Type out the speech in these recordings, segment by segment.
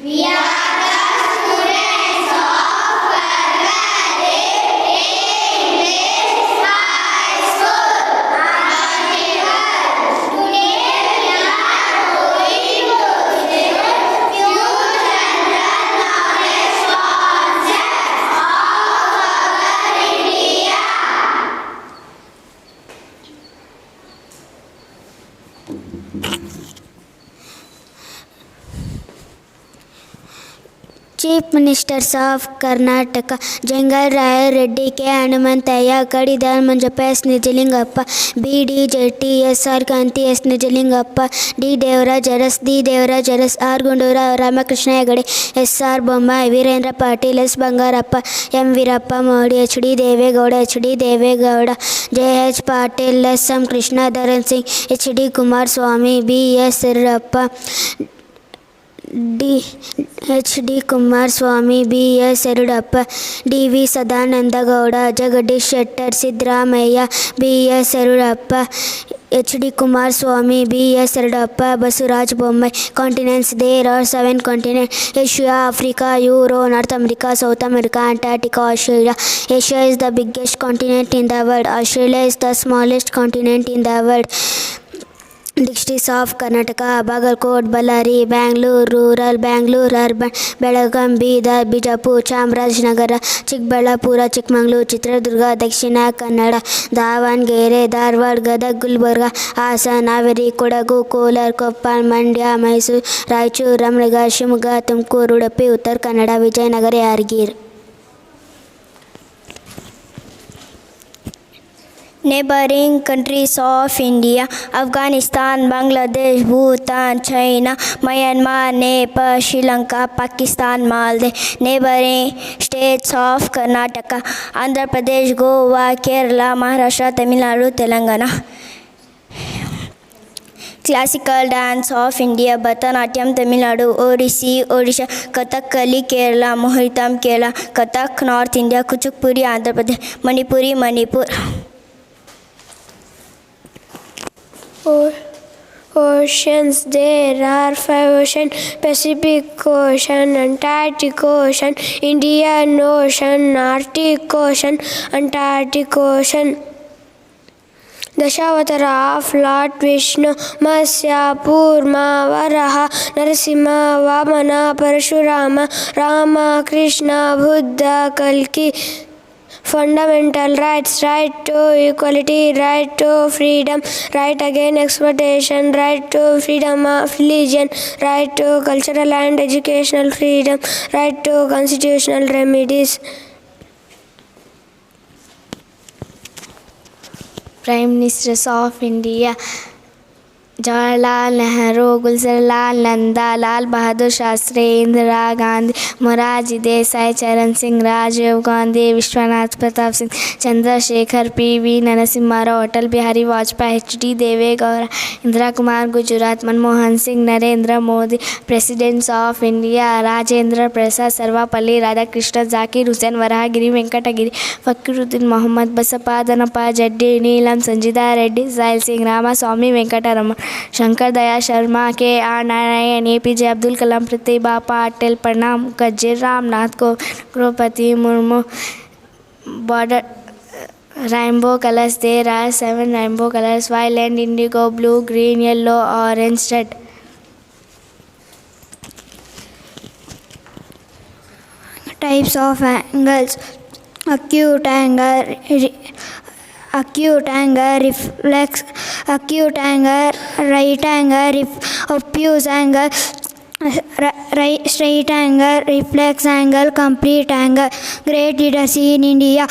We are the students of Parvati English High School. Today we are going to see few general knowledge concepts of our India. Chief ministers of Karnataka Chengal Raya Reddy K Hanumanthaiah Kadidal Manjappa S Nijalingappa B D Jatti S R Kanthi S Nijalingappa D Devaraj Urs R Gundu Rao Ramakrishna Hegde S R Bommai Veerendra Patil S Bangarappa M Veerappa Moily H D Deve Gowda J H Patel S M Krishna Dharam Singh H D Kumaraswamy B S Yediyurappa H D Kumaraswamy B S Yediyurappa D V Sadananda Gowda Jagadish Shettar Siddaramaiah B S Yediyurappa H D Kumaraswamy B S Yediyurappa Basavaraj Bommai continents there are 7 continents: Asia, Africa, Europe, North America, South America, Antarctica, Australia. Asia is the biggest continent in the world. Australia is the smallest continent in the world. Districts of Karnataka: Bagalkot, Ballari, Bangalore Rural, Bangalore Urban, Belagavi, Bidar, Bijapur, Chamarajanagar, Chikballapura, Chikmagaluru, Chitradurga, Dakshina Kannada, Davangere, Dharwad, Gadag, Gulbarga, Hasan, Haveri, Kodagu, Kolar, Koppal, Mandya, Mysore, Raichur, Ramnagar, Shimoga, Tumkuru, Udupi, Uttar Kannada, Vijayanagar, Yargir. Neighboring countries of India: Afghanistan, Bangladesh, Bhutan, China, Myanmar, Nepal, Sri Lanka, Pakistan, Maldives. Neighboring states of Karnataka: Andhra Pradesh, Goa, Kerala, Maharashtra, Tamil Nadu, Telangana. Classical dance of India: Bharatanatyam Tamil Nadu, Odissi Odisha, Kathakali Kerala, Mohiniyattam Kerala, Kathak North India, Kuchipudi Andhra Pradesh, Manipuri Manipur. Oceans: there are 5 oceans: Pacific Ocean, Atlantic Ocean, Indian Ocean, Arctic Ocean, Antarctic Ocean. Dashavatara of Lord Vishnu: Matsya, Kurma, Varaha, Narasimha, Vamana, Parashurama, Rama, Krishna, Buddha, Kalki. Fundamental rights: right to equality, right to freedom, right against exploitation, right to freedom of religion, right to cultural and educational freedom, right to constitutional remedies. Prime Ministers of India: Jawaharlal Nehru, Gulzarlal Nanda, Lal Bahadur Shastri, Indira Gandhi, Morarji Desai, Charan Singh, Rajiv Gandhi, Vishwanath Pratap Singh, Chandrasekhar, P.V. Narasimha Rao, Atal Bihari Vajpayee, H.D. Deve Gowda, Indira Kumar Gujarat, Manmohan Singh, Narendra Modi. Presidents of India: Rajendra Prasad, Sarvapalli Radhakrishnan, Zakir Hussain, Varahagiri Venkatagiri, Fakhruddin Mohammad, Basappa Dhanappa Jaddi, Neelam Sanjita Reddy, Zail Singh, Ramaswamy Venkataraman, Shankar Daya Sharma, K. R. Narayan, APJ Abdul Kalam, Pratibha Patil, Pranab Mukherjee, Ramnath Kovind, Draupadi Murmu. Border rainbow colors: there are 7 rainbow colors: violet, indigo, blue, green, yellow, orange, red. Types of angles: acute angle, reflex, acute angle, right angle, obtuse angle, straight angle, reflex angle, complete angle. Great leaders in India: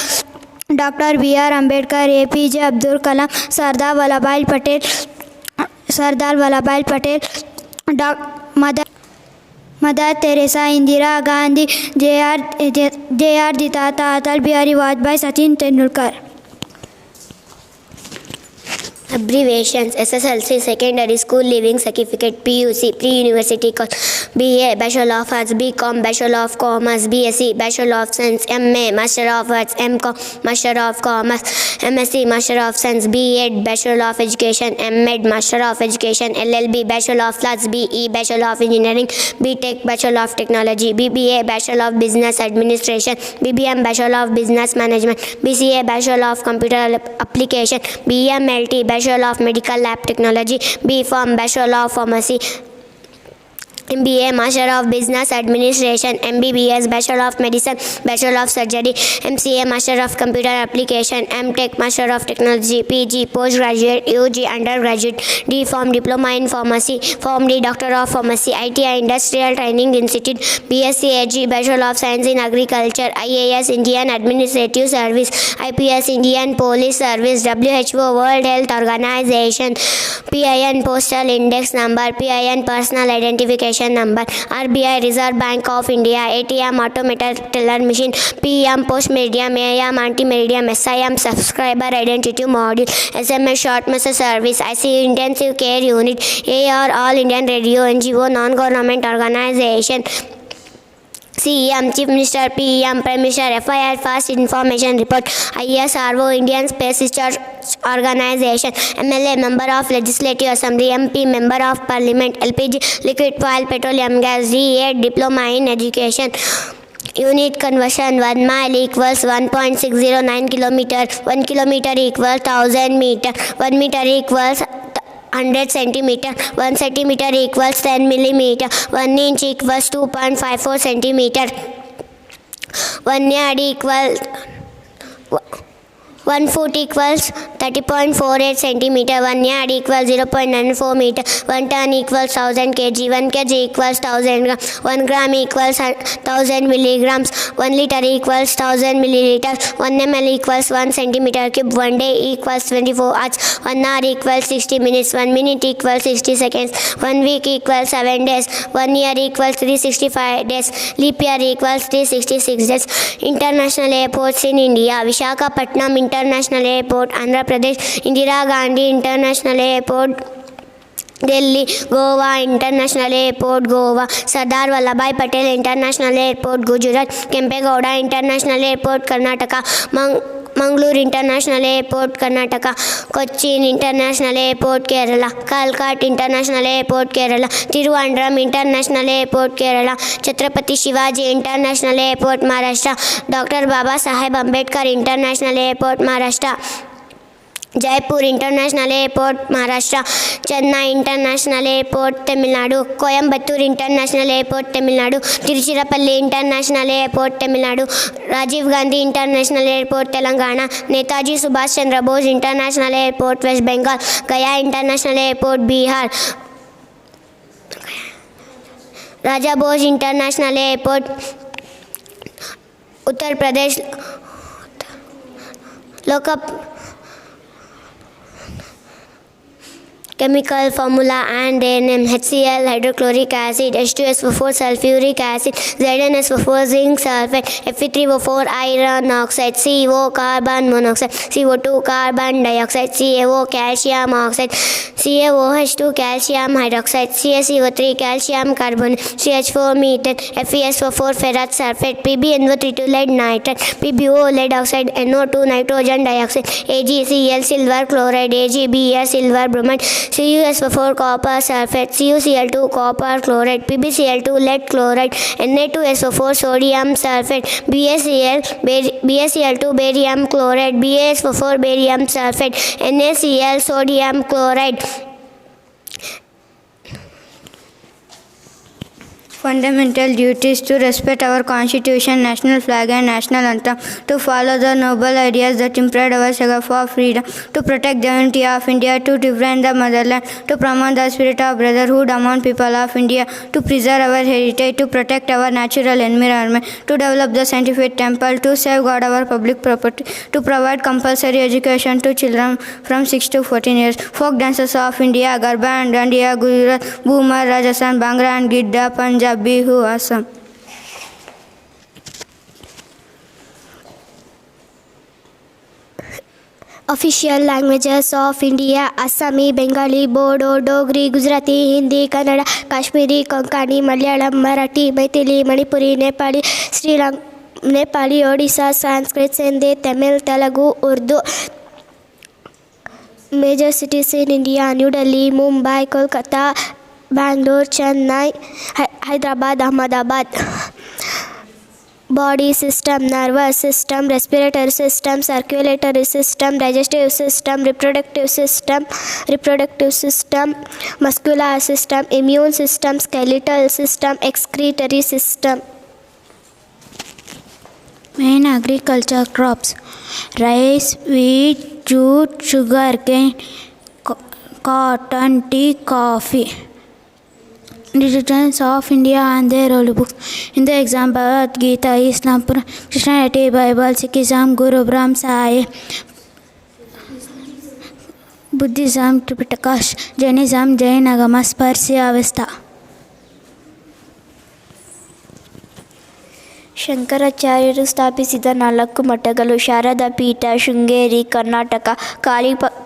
Dr. B.R. Ambedkar, APJ Abdul Kalam, Sardar Vallabhbhai Patel, Mother Teresa, Indira Gandhi, J.R. Ditata, Atal Bihari Vajpayee, Sachin Tendulkar. Abbreviations: SSLC, Secondary School Leaving Certificate; PUC, Pre-University Course; BA, Bachelor of Arts; BCom, Bachelor of Commerce; BSc, Bachelor of Science; MA, Master of Arts; MCom, Master of Commerce; MSc, Master of Science; B.Ed, Bachelor of Education; M.Ed, Master of Education; LLB, Bachelor of Arts; BE, Bachelor of Engineering; BTech, Bachelor of Technology; BBA, Bachelor of Business Administration; BBM, Bachelor of Business Management; BCA, Bachelor of Computer Application; BMLT, Bachelor of Medical Lab Technology; B.Pharm, Bachelor of Pharmacy; MBA, Master of Business Administration; MBBS, Bachelor of Medicine, Bachelor of Surgery; MCA, Master of Computer Application; MTech, Master of Technology; PG, Postgraduate; UG, Undergraduate; D.Pharm, Diploma in Pharmacy; Pharm D, Doctor of Pharmacy; ITI, Industrial Training Institute; BSc AG, Bachelor of Science in Agriculture; IAS, Indian Administrative Service; IPS, Indian Police Service; WHO, World Health Organization; PIN, Postal Index Number; PIN, Personal Identification Number; RBI, Reserve Bank of India; ATM, Automated Teller Machine; PM, Post Medium; AM, Anti-Medium; SIM, Subscriber Identity Module; SMS, Short Message Service; ICU, Intensive Care Unit; AR, All Indian Radio, NGO, Non-Government Organization; CEM, Chief Minister; PM, Prime Minister; FIR, Fast Information Report; ISRO, Indian Space Research Organization; MLA, Member of Legislative Assembly; MP, Member of Parliament; LPG, Liquid Fuel Petroleum Gas; DA, Diploma in Education. Unit conversion: 1 mile equals 1.609 kilometer, 1 kilometer equals 1000 meter, 1 meter equals 100 centimeter, 1 centimeter equals 10 millimeter, 1 inch equals 2.54 centimeter, 1 yard equals 1 foot equals 30.48 centimeter, 1 yard equals 0.94 meter, 1 ton equals 1000 kg, 1 kg equals 1000 gram, 1 gram equals 1000 milligrams, 1 liter equals 1000 milliliters, 1 ml equals 1 centimeter cube, 1 day equals 24 hours, 1 hour equals 60 minutes, 1 minute equals 60 seconds, 1 week equals 7 days, 1 year equals 365 days, leap year equals 366 days. International airports in India: Visakhapatnam International Airport, Andhra Pradesh; Indira Gandhi International Airport, Delhi; Goa International Airport, Goa; Sardar Vallabhbhai Patel International Airport, Gujarat; Kempegowda International Airport, Karnataka; Mangalore International Airport, Karnataka; Cochin International Airport, Kerala; Calicut International Airport, Kerala; Thiruvananthapuram International Airport, Kerala; Chhatrapati Shivaji International Airport, Maharashtra; Dr. Baba Saheb Ambedkar International Airport, Maharashtra; Jaipur International Airport, Maharashtra; Chennai International Airport, Tamil Nadu; Coimbatore International Airport, Tamil Nadu; Tiruchirappalli International Airport, Tamil Nadu; Rajiv Gandhi International Airport, Telangana; Netaji Subhash Chandra Bose International Airport, West Bengal; Gaya International Airport, Bihar; Raja Bose International Airport, Uttar Pradesh; Chemical formula and their name: HCl, hydrochloric acid; H2SO4, sulfuric acid; ZnSO4, zinc sulfate; Fe3O4, iron oxide; CO, carbon monoxide; CO2, carbon dioxide; CaO, calcium oxide; CaOH2, calcium hydroxide; CaCO3, calcium carbonate; CH4, methane; FeSO4, ferrous sulfate; PbNO32, lead nitrate; PbO, lead oxide; NO2, nitrogen dioxide; AgCl, silver chloride; AgBr, silver bromide; CuSO4, copper sulfate; CuCl2, copper chloride; PbCl2, lead chloride; Na2SO4, sodium sulfate; BaCl2, barium chloride; BaSO4, barium sulfate; NaCl, sodium chloride. Fundamental duties: to respect our Constitution, national flag and national anthem, to follow the noble ideas that impelled our struggle for freedom, to protect the unity of India, to defend the motherland, to promote the spirit of brotherhood among people of India, to preserve our heritage, to protect our natural environment, to develop the scientific temple, to safeguard our public property, to provide compulsory education to children from 6 to 14 years. Folk dances of India: Garba and Dandiya, Gujarat; Bhumar, Rajasthan; Bhangra and Gidda, Punjab; Bihu, Assam. Official languages of India: Assami, Bengali, Bodo, Dogri, Gujarati, Hindi, Kannada, Kashmiri, Konkani, Malayalam, Marathi, Maithili, Manipuri, Nepali, Odisha, Sanskrit, Sindhi, Tamil, Telugu, Urdu. Major cities in India: New Delhi, Mumbai, Kolkata, Bangalore, Chennai, Hyderabad, Ahmedabad. Body system: nervous system, respiratory system, circulatory system, digestive system, reproductive system, muscular system, immune system, skeletal system, excretory system. Main agriculture crops: rice, wheat, jute, sugarcane, cotton, tea, coffee. Religions of India and their holy books. In the example, Bhagavad Gita, Islam, Christianity, Bible, Sikhism, Guru Brahma Sahib, Buddhism, Tripitaka, Jainism, Jain Agamas, Parsi Avesta. ಶಂಕರಾಚಾರ್ಯರು ಸ್ಥಾಪಿಸಿದ 4 ಮಠಗಳು: ಶಾರದಾ ಪೀಠ, ಶೃಂಗೇರಿ, ಕರ್ನಾಟಕ;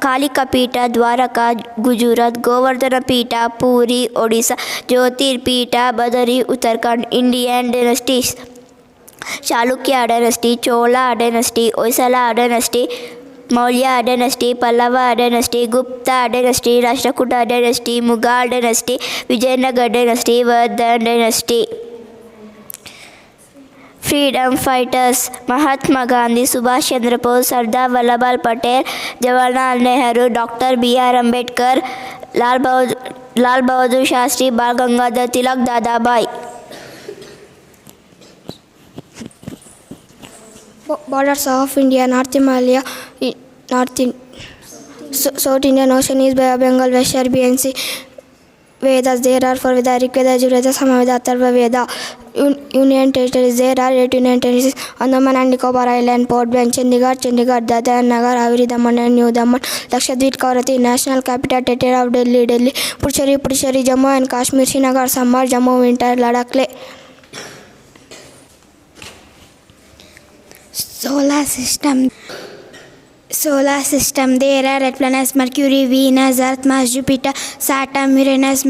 ಕಾಲಿಕಾ ಪೀಠ, Dwarka, Gujarat; Govardhan Peeth, Puri, Odisha; Jyotirpeeth, Badri, Uttarakhand. Indian dynasties: Chalukya dynasty, Chola dynasty, Hoysala dynasty, Maurya dynasty, Pallava dynasty, Gupta dynasty, Rashtrakuta dynasty, Mughal dynasty, Vijayanagara dynasty, Vardhan dynasty. Freedom fighters: Mahatma Gandhi, Subhash Chandra Bose, Sardar Vallabhbhai Patel, Jawaharlal Nehru, Dr. B.R. Ambedkar, Lal Bahadur Shastri, Bal Gangadhar Tilak, Dadabhai. Borders of India: North Himalaya, South Indian Ocean, East Bay of Bengal, West Arabian Sea. Vedas: there are 4 Vedas: Rigveda, Yajurveda, Samaveda, Atharva Veda. Union territories: there are 8 union territories: Andaman and Nicobar Island, Port Bench, Chandigarh, Dadra and Nagar Haveri, Daman and New Daman, Lakshadweep, Karachi. National capital territory of Delhi, Puducherry, Jammu and Kashmir, Srinagar summer, Jammu winter, Ladakh leh. Solar system: there are 8 planets: Mercury, Venus, Earth, Mars, Jupiter, Saturn, Uranus,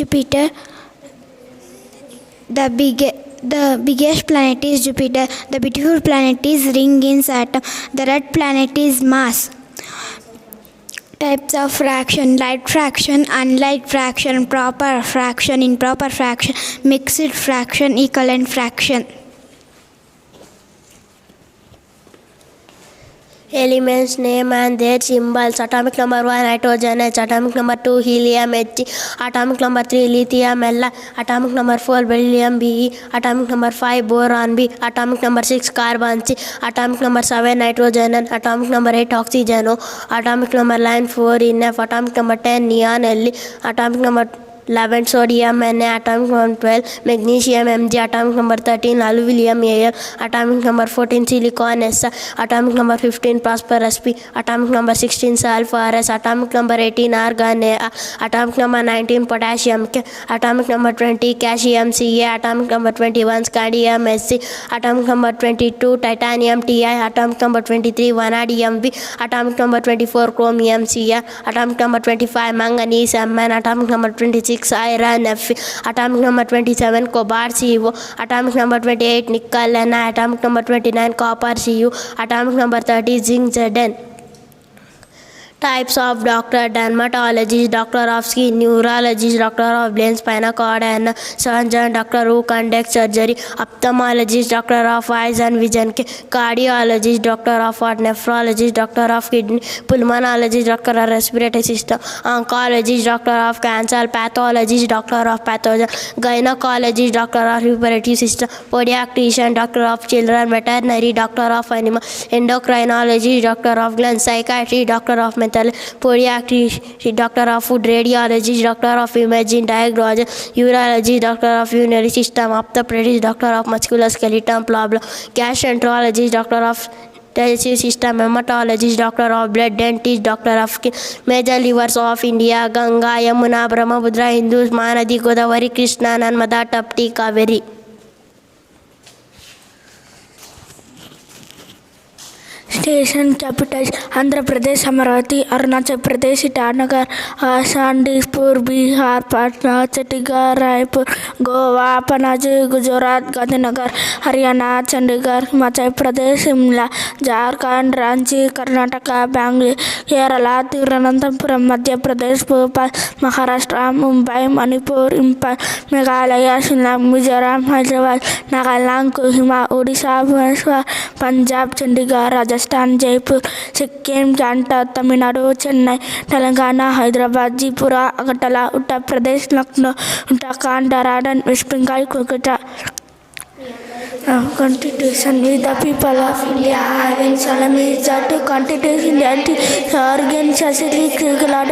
Jupiter. The biggest planet is Jupiter. The beautiful planet is ring in Saturn. The red planet is Mars. Types of fraction: light fraction, unlight fraction, proper fraction, improper fraction, mixed fraction, equivalent fraction. Elements: name and their symbols. Atomic number 1 nitrogen H, atomic number 2 helium H, atomic number 3 lithium L, atomic number 4 beryllium Be, atomic number 5 boron B, atomic number 6 carbon C, atomic number 7 nitrogen N, atomic number 8 oxygen O, atomic number 9 4 NF, atomic number 10 neon L, atomic number 11 sodium Na, atomic number 12 magnesium Mg, atomic number 13 aluminum Al, atomic number 14 silicon S, atomic number 15 phosphorus P, atomic number 16 sulfur S, atomic number 18 argon A, atomic number 19 potassium K, atomic number 20 calcium Ca, atomic number 21 scandium Sc, atomic number 22 titanium Ti, atomic number 23 vanadium B, atomic number 24 chromium Cr, atomic number 25 manganese Mn, atomic number 26 iron F, atomic number 27 cobalt Co, atomic number 28 nickel Na, atomic number 29 copper Cu, atomic number 30 zinc Zn. Types of doctor: dermatologist, doctor of skin; neurologist, doctor of brain, spinal cord and surgeon, doctor who conducts surgery; ophthalmologist, doctor of eyes and vision; cardiologist, doctor of heart; nephrologist, doctor of kidney; pulmonologist, doctor of respiratory system; oncologist, doctor of cancer; pathologist, doctor of pathogen; gynecologist, doctor of reproductive system; podiatrician, doctor of children; veterinary, doctor of animal; endocrinologist, doctor of glands; psychiatry, doctor of podiatrist, doctor of food; radiologist, doctor of imaging diagnosis; urologist, doctor of urinary system; orthopedist, doctor of musculoskeletal problem; gastroenterologist, doctor of digestive system; hematologist, doctor of blood; dentist, doctor of skin. Major rivers of India: Ganga, Yamuna, Brahmaputra, Indus, Mahanadi, Godavari, Krishna, Narmada, Tapti, Kaveri. States and capitals Andhra Pradesh Amaravati, Arunachal Pradesh Itanagar, Assam Dispur, Bihar Patna, Chandigarh Raipur, Goa Panaji, Gujarat Gandhinagar, Haryana Chandigarh, Himachal Pradesh Shimla, Jharkhand Ranchi, Karnataka Bengaluru, Kerala Thiruvananthapuram, Madhya Pradesh Bhopal, Maharashtra Mumbai, Manipur Imphal, Meghalaya Shillong, Mizoram Hyderabad, Nagaland Kohima, Odisha Bhubaneswar, Punjab Chandigarh, Rajasthan Jaipur, Sikkim జాంటా, Tamil Nadu Chennai, Telangana Hyderabad, Tripura Agartala, Uttar Pradesh Lucknow, Uttarakhand Dehradun, west Bengal Kolkata. Constitution with the people of India having solemn result to Constitution that organ socially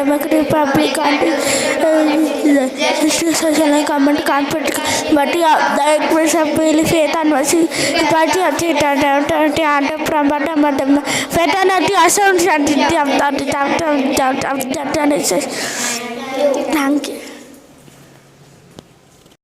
democratic republic and social and common conflict but the express of belief faith and mercy party of the and from bottom faith and the assumption of the thank you.